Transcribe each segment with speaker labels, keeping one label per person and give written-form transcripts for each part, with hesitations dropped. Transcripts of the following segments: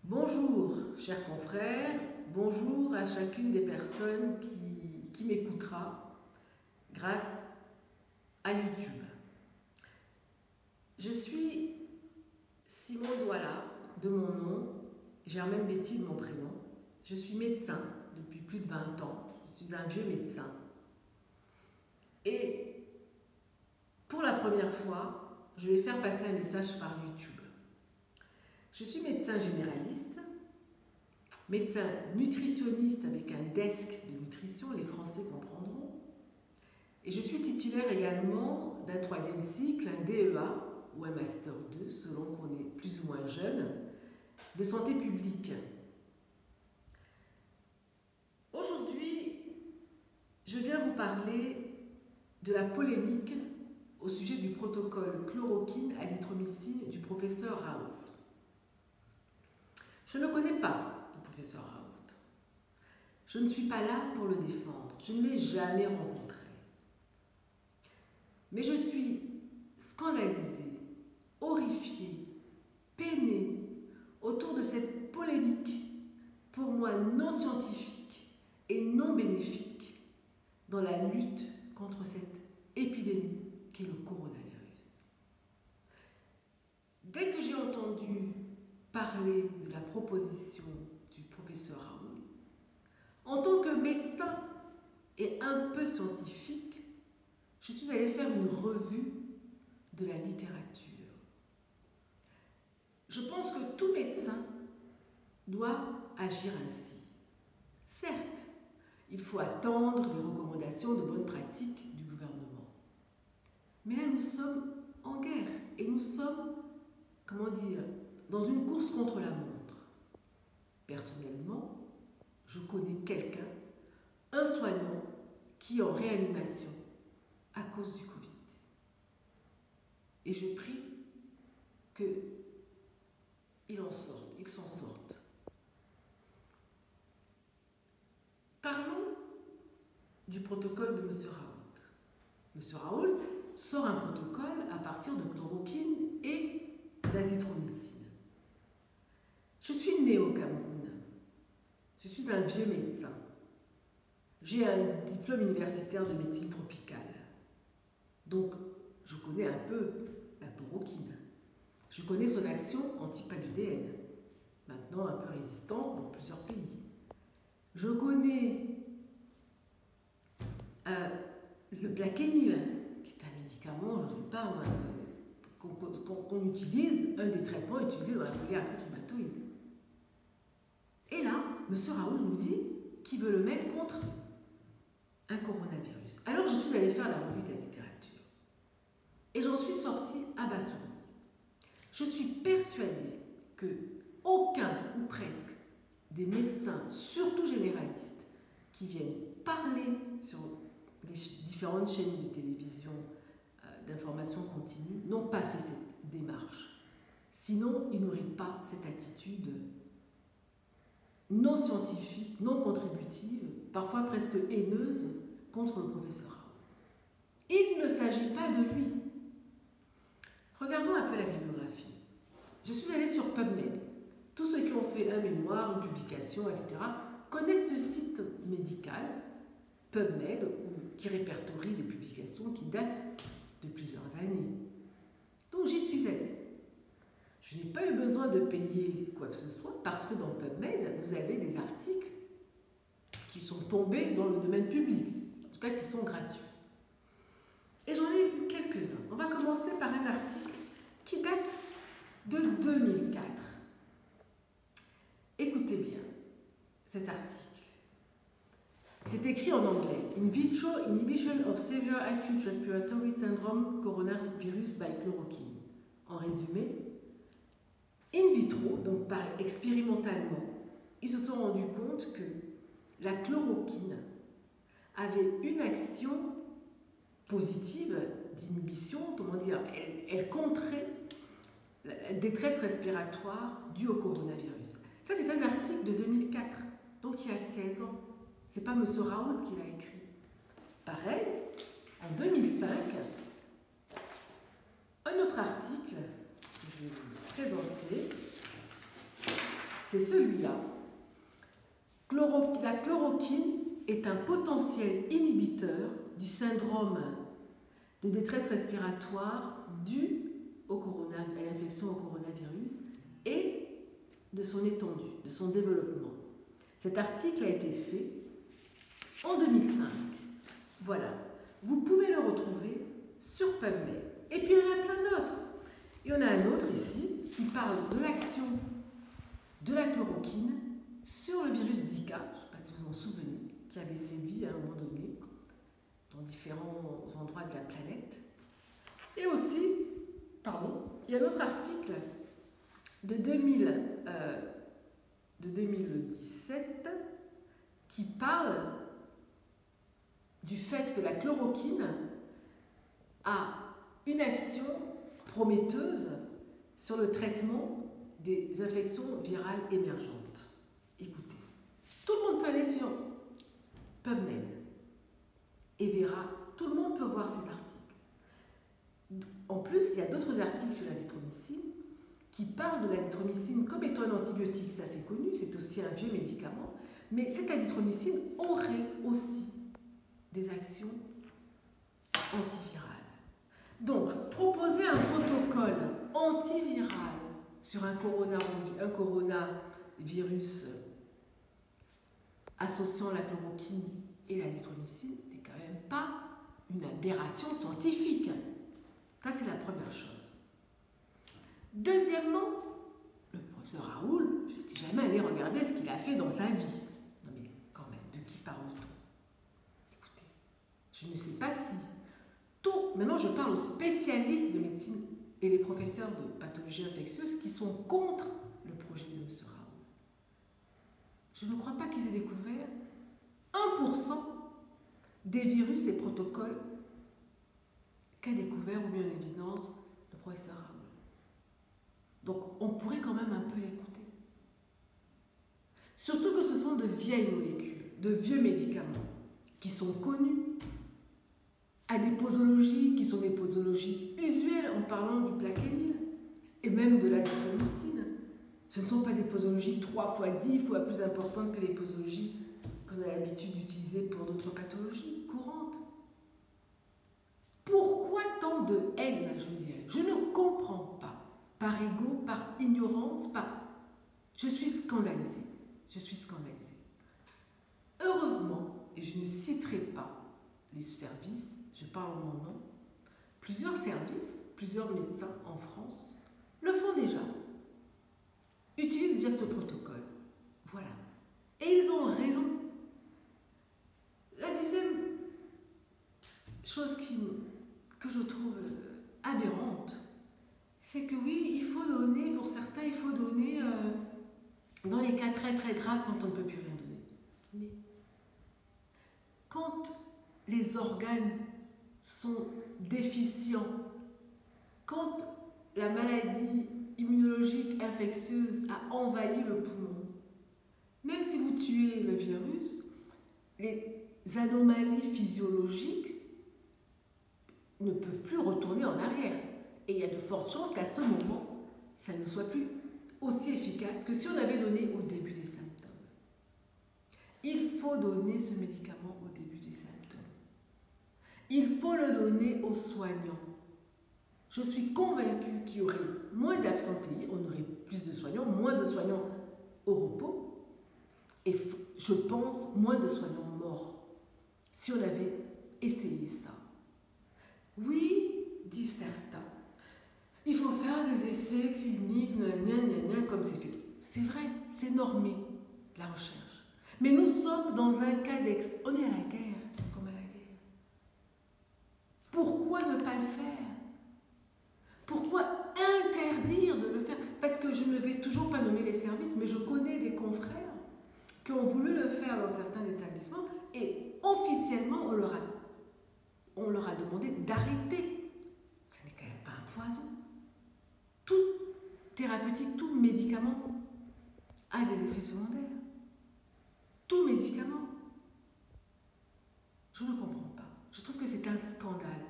Speaker 1: Bonjour, chers confrères, bonjour à chacune des personnes qui m'écoutera grâce à YouTube. Je suis Simon Douala, de mon nom, Germaine Betty de mon prénom. Je suis médecin depuis plus de 20 ans, je suis un vieux médecin. Et pour la première fois, je vais faire passer un message par YouTube. Je suis médecin généraliste, médecin nutritionniste avec un desk de nutrition, les Français comprendront. Et je suis titulaire également d'un 3e cycle, un DEA ou un Master 2, selon qu'on est plus ou moins jeune, de santé publique. Aujourd'hui, je viens vous parler de la polémique au sujet du protocole chloroquine-azithromycine du professeur Raoult. Je ne connais pas le professeur Raoult. Je ne suis pas là pour le défendre. Je ne l'ai jamais rencontré. Mais je suis scandalisée, horrifiée, peinée autour de cette polémique, pour moi non scientifique et non bénéfique, dans la lutte contre cette épidémie qu'est le coronavirus. Dès que j'ai entendu parler de la proposition du professeur Raoult, en tant que médecin et un peu scientifique, je suis allée faire une revue de la littérature. Je pense que tout médecin doit agir ainsi. Certes, il faut attendre les recommandations de bonne pratique du gouvernement. Mais là, nous sommes en guerre et nous sommes, dans une course contre la montre. Personnellement, je connais quelqu'un, un soignant, qui est en réanimation à cause du Covid. Et je prie qu'il s'en sorte. Parlons du protocole de M. Raoult. M. Raoult sort un protocole à partir de chloroquine et d'azithromycine. Je suis née au Cameroun. Je suis un vieux médecin. J'ai un diplôme universitaire de médecine tropicale. Donc, je connais un peu la chloroquine. Je connais son action anti-paludéenne, maintenant un peu résistante dans plusieurs pays. Je connais le Plaquenil, qui est un médicament, je ne sais pas, qu'on utilise, un des traitements utilisés dans la polyarthrite rhumatoïde. Et là, M. Raoult nous dit qu'il veut le mettre contre un coronavirus. Alors je suis allée faire la revue de la littérature. Et j'en suis sortie abasourdie. Je suis persuadée que aucun ou presque des médecins, surtout généralistes, qui viennent parler sur les différentes chaînes de télévision d'information continue, n'ont pas fait cette démarche. Sinon, ils n'auraient pas cette attitude non scientifique, non contributive, parfois presque haineuse, contre le professeur Raoult. Il ne s'agit pas de lui. Regardons un peu la bibliographie. Je suis allée sur PubMed. Tous ceux qui ont fait un mémoire, une publication, etc., connaissent ce site médical, PubMed, qui répertorie des publications qui datent de plusieurs années. Donc j'y suis allée. Je n'ai pas eu besoin de payer quoi que ce soit parce que dans PubMed, vous avez des articles qui sont tombés dans le domaine public, en tout cas qui sont gratuits. Et j'en ai eu quelques-uns. On va commencer par un article qui date de 2004. Écoutez bien cet article. C'est écrit en anglais. In vitro inhibition of severe acute respiratory syndrome coronavirus by chloroquine. En résumé, in vitro, donc expérimentalement, ils se sont rendus compte que la chloroquine avait une action positive d'inhibition, elle contrait la détresse respiratoire due au coronavirus. Ça, c'est un article de 2004, donc il y a 16 ans. Ce n'est pas M. Raoult qui l'a écrit. Pareil, en 2005, un autre article que je vais vous présenter, c'est celui-là. La chloroquine est un potentiel inhibiteur du syndrome de détresse respiratoire due à l'infection au coronavirus et de son étendue, de son développement. Cet article a été fait en 2005. Voilà. Vous pouvez le retrouver sur PubMed. Et puis il y en a plein d'autres. Il y en a un autre ici qui parle de l'action de la chloroquine sur le virus Zika, je ne sais pas si vous en souvenez, qui avait sévi à un moment donné dans différents endroits de la planète. Et aussi, il y a un autre article de 2017 qui parle du fait que la chloroquine a une action prometteuse sur le traitement des infections virales émergentes. Écoutez, tout le monde peut aller sur PubMed et verra, tout le monde peut voir ces articles. En plus, il y a d'autres articles sur l'azithromycine qui parlent de l'azithromycine comme étant un antibiotique, ça c'est connu, c'est aussi un vieux médicament, mais cette azithromycine aurait aussi des actions antivirales. Donc, proposer un protocole antiviral sur un coronavirus associant la chloroquine et l'azithromycine n'est quand même pas une aberration scientifique. Ça, c'est la première chose. Deuxièmement, le professeur Raoul, je ne suis jamais allé regarder ce qu'il a fait dans sa vie. Non mais quand même, de qui parle-t-on? Écoutez, je ne sais pas si maintenant je parle aux spécialistes de médecine et les professeurs de pathologie infectieuse qui sont contre le projet de M. Raoul. Je ne crois pas qu'ils aient découvert 1% des virus et protocoles qu'a découvert ou mis en évidence le professeur Raoul. Donc on pourrait quand même un peu l'écouter. Surtout que ce sont de vieilles molécules, de vieux médicaments qui sont connus, à des posologies qui sont des posologies usuelles en parlant du plaquenil et même de l'azithromycine. Ce ne sont pas des posologies 3 fois 10 fois plus importantes que les posologies qu'on a l'habitude d'utiliser pour d'autres pathologies courantes. Pourquoi tant de haine, je dirais? Je ne comprends pas. Par ego, par ignorance, Je suis scandalisée. Je suis scandalisée. Heureusement, et je ne citerai pas les services, je parle en mon nom, plusieurs services, plusieurs médecins en France le font déjà. Utilisent déjà ce protocole. Voilà. Et ils ont raison. La deuxième chose que je trouve aberrante, c'est que oui, il faut donner, pour certains, il faut donner dans les cas très très graves quand on ne peut plus rien donner. Mais quand les organes sont déficients, quand la maladie immunologique infectieuse a envahi le poumon, même si vous tuez le virus, les anomalies physiologiques ne peuvent plus retourner en arrière. Et il y a de fortes chances qu'à ce moment, ça ne soit plus aussi efficace que si on avait donné au début des symptômes. Il faut donner ce médicament au début des symptômes. Il faut le donner aux soignants. Je suis convaincue qu'il y aurait moins d'absentéisme, on aurait plus de soignants, moins de soignants au repos, et je pense moins de soignants morts, si on avait essayé ça. Oui, disent certains, il faut faire des essais cliniques, comme c'est fait. C'est vrai, c'est normé, la recherche. Mais nous sommes dans un cas on est à la guerre, comme à la guerre. Pourquoi ne pas le faire? Pourquoi interdire de le faire? Parce que je ne vais toujours pas nommer les services, mais je connais des confrères qui ont voulu le faire dans certains établissements et officiellement on leur a demandé d'arrêter. Ce n'est quand même pas un poison. Tout thérapeutique, tout médicament a des effets secondaires. Tout médicament. Je ne comprends pas. Je trouve que c'est un scandale.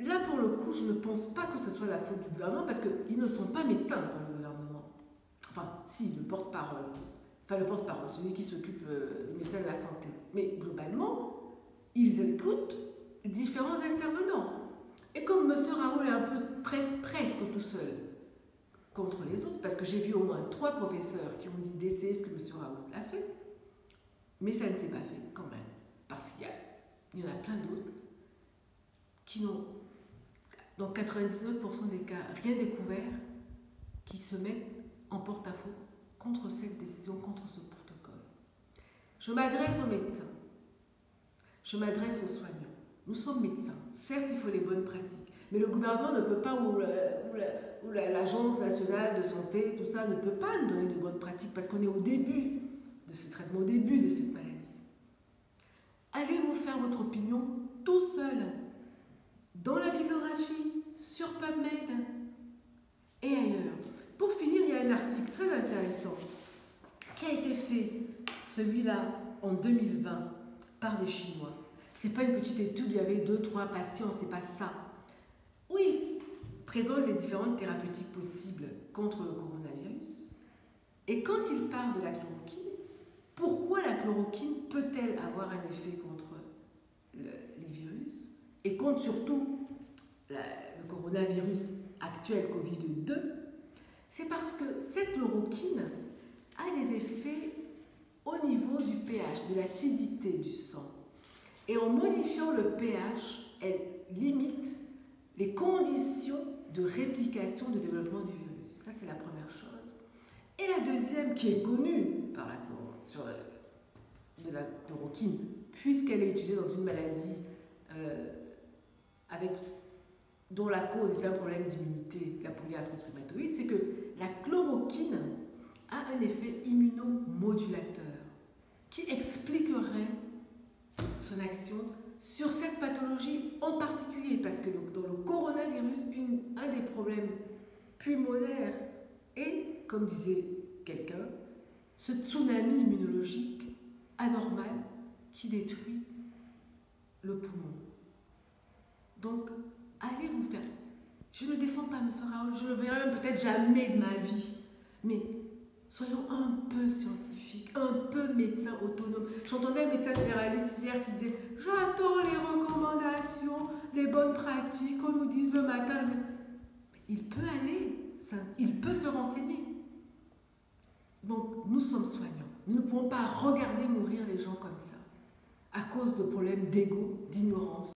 Speaker 1: Là, pour le coup, je ne pense pas que ce soit la faute du gouvernement parce qu'ils ne sont pas médecins dans le gouvernement. enfin, si, le porte-parole, enfin le porte-parole, celui qui s'occupe du ministère de la Santé. Mais globalement, ils écoutent différents intervenants. Et comme M. Raoul est un peu presque tout seul contre les autres, parce que j'ai vu au moins 3 professeurs qui ont dit d'essayer ce que M. Raoul a fait, mais ça ne s'est pas fait quand même, parce qu'il y en a plein d'autres qui n'ont, dans 99% des cas, rien découvert, qui se mettent en porte-à-faux contre cette décision, contre ce protocole. Je m'adresse aux médecins, je m'adresse aux soignants. Nous sommes médecins, certes il faut les bonnes pratiques, mais le gouvernement ne peut pas, ou l'Agence nationale de santé, tout ça, ne peut pas nous donner de bonnes pratiques parce qu'on est au début de ce traitement, au début de cette maladie. Allez vous faire votre opinion tout seul, dans la bibliographie, sur PubMed et ailleurs. Pour finir, il y a un article très intéressant qui a été fait, celui-là, en 2020, par des Chinois. C'est pas une petite étude, il y avait 2-3 patients, c'est pas ça. Où ils présentent les différentes thérapeutiques possibles contre le coronavirus. Et quand ils parlent de la chloroquine, pourquoi la chloroquine peut-elle avoir un effet contre les virus et contre surtout le coronavirus actuel Covid-2? C'est parce que cette chloroquine a des effets au niveau du pH, de l'acidité du sang. Et en modifiant le pH, elle limite les conditions de réplication, de développement du virus. Ça, c'est la première chose. Et la deuxième, qui est connue par de la chloroquine, puisqu'elle est utilisée dans une maladie dont la cause est un problème d'immunité, la polyarthrite rhumatoïde, c'est que la chloroquine a un effet immunomodulateur qui expliquerait son action sur cette pathologie en particulier, parce que dans le coronavirus, un des problèmes pulmonaires est, comme disait quelqu'un, ce tsunami immunologique anormal qui détruit le poumon. Donc, allez vous faire... Je ne défends pas M. Raoul, je ne le verrai même peut-être jamais de ma vie, mais soyons un peu scientifiques, un peu médecins autonomes. J'entendais un médecin généraliste hier qui disait « J'attends les recommandations, les bonnes pratiques qu'on nous dise le matin. » Il peut aller, il peut se renseigner. Donc, nous sommes soignants. Nous ne pouvons pas regarder mourir les gens comme ça, à cause de problèmes d'ego, d'ignorance.